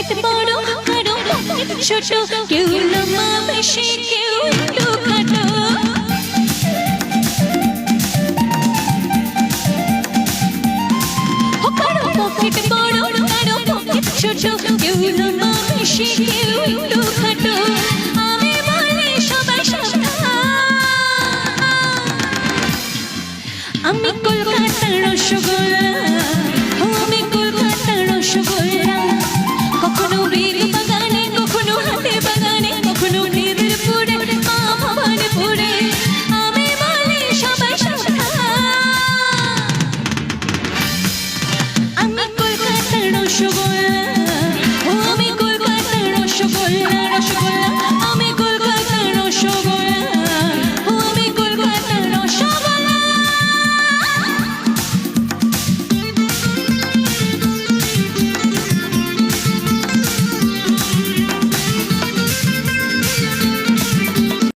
pocket বড় কারো pocket ছোট কেউ লম্বা বেশি কেউ একটু খাটো কারো পকেট বড় কারো পকেট ছোট